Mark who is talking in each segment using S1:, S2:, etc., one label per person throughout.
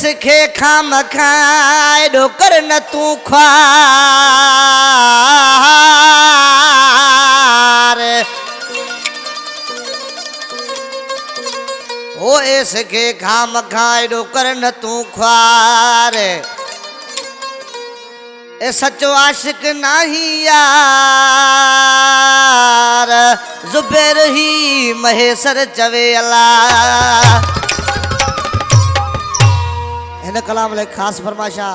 S1: इसके खाम खाए डोकर न तू ख्वार ओ इसके खाम खाए डोकर न तू ख्वार ए सचो आशिक नहीं यार जुबैर ही महेसर चवे अल्लाह इन कलाम ले खास फरमाशा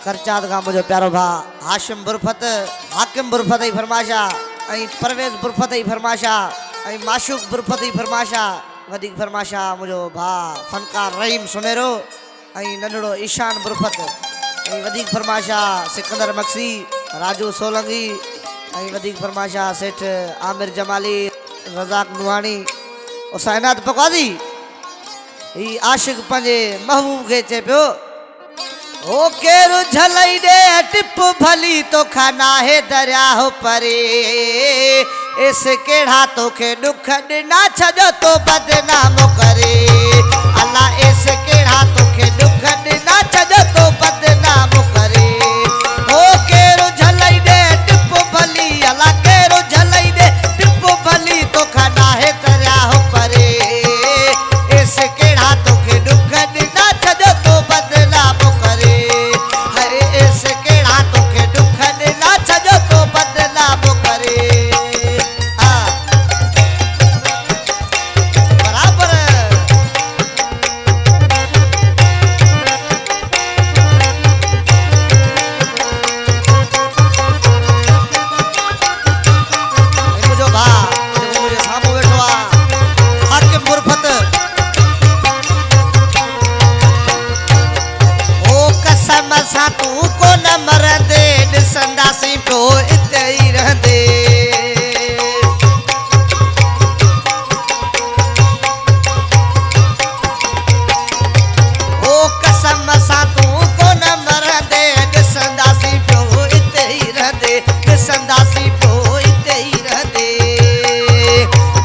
S1: खर्चात का मुझे प्यारो भा हाशिम बुरफत हाकिम बुरफत ही फरमाशा ऐं परवेज बुरफत ही फरमाशा ऐं माशूक बुरफत ही फरमाशा वधिक फरमाशा मुझो भा फनकार रहीम सुनेरो ऐं नंढड़ो ईशान बुरफत ऐं वधिक फरमाशा सिकंदर मक्सी राजू सोलंगी ऐं वधिक फरमाशा सेठ आमिर जमाली रज़ाक नुहानी और साइनात पकवादी ही आशिक पंजे महबूब के चे पियो ओ केरु झलई दे टिप भली तो खाना है दरिया हो परे इस केड़ा तो के दुख ना छजो तो बदनाम करे अल्लाह इस केड़ा तो के दुख ना छजो तो बदनाम करे ओ केरु झलई दे टिप भली अल्लाह केरु झलई दे टिप भली तो खाना है दरिया हो परे इस केड़ा तो के दुख ना छजो तो बदनाम करे है इस केड़ा तो के दुख ना छजो तो बदनाम करे तू को न मरंदे ॾिसंदासी पियो इते ई रहंदे ओ कसम सां तू को न मरंदे ॾिसंदासी पियो इते ई रहंदे ॾिसंदासी पियो इते ई रहंदे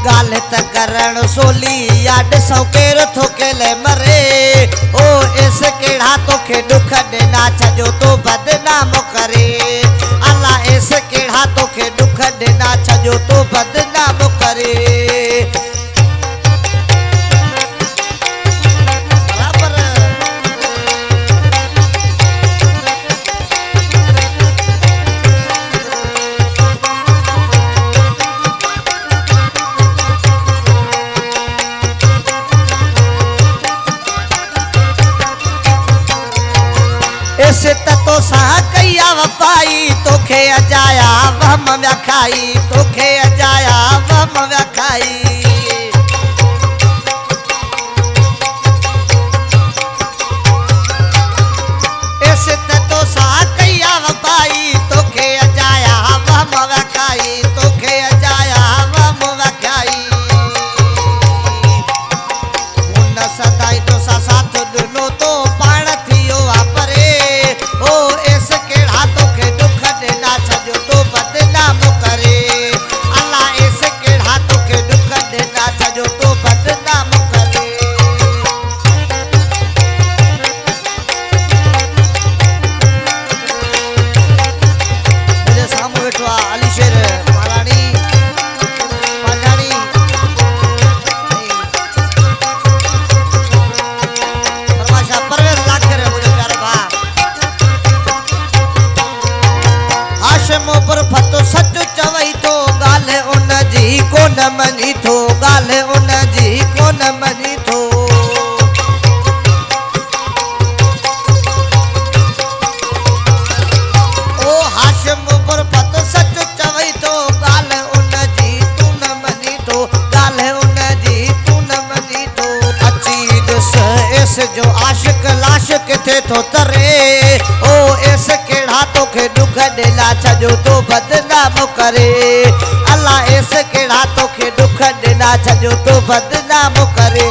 S1: ॻाल्हि त करण सोली या ॾिसो केरु थो केले मरे ओ इस केड़ा तो के दुख ना छजो तो बदनाम करे अल्लाह इस केड़ा तो के दुख ना छजो तो बदनाम करे बराबर इसे तो सा कया वफाई तोखे अजाया वहम व्याखाई तोखे अजाया वहम व्याखाई इसे तो सा कया वफाई तोखे अजाया वहम व्याखाई तोखे अजाया वहम व्याखाई उन सदाई तो सा साथ दुनो तो पाण थियो आपरे ओ इस केड़ा तो के दुख ना छजो तो बदनाम करे अल्लाह इस केड़ा तो के दुख ना छजो तो बदनाम करे मुझे सामू बैठो अली शेर महारानी पाजानी फरमाशा परवेज लाखर मुझे प्यारे भा हाशिम बुरफत सच चवई तो गाल उन जी को न मनी थो गाल उन जी को न मनी थो ओ हाशिम बुरफत सच चवई तो गाल उन जी तू न मनी थो गाल उन जी तू न मनी थो अची ॾिस इस जो आशिक लाश किथे थो तरे ओ इस केड़ा तो के दुख ना छजो तो बदनाम करे अल्लाह इस केड़ा तो के दुख ना छजो तो बदनाम करे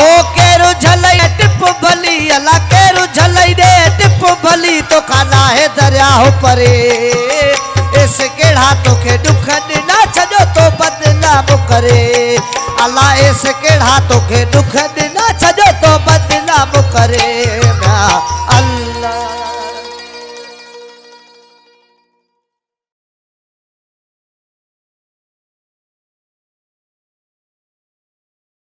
S1: ओ केरु झलई टिप भली अल्लाह केरु झलई दे टिप भली तो खाना है दरिया हो परे इस केड़ा तो के दुख ना छजो तो बदनाम करे अल्लाह इस केड़ा तो के दुख ना छजो तो बदनाम करे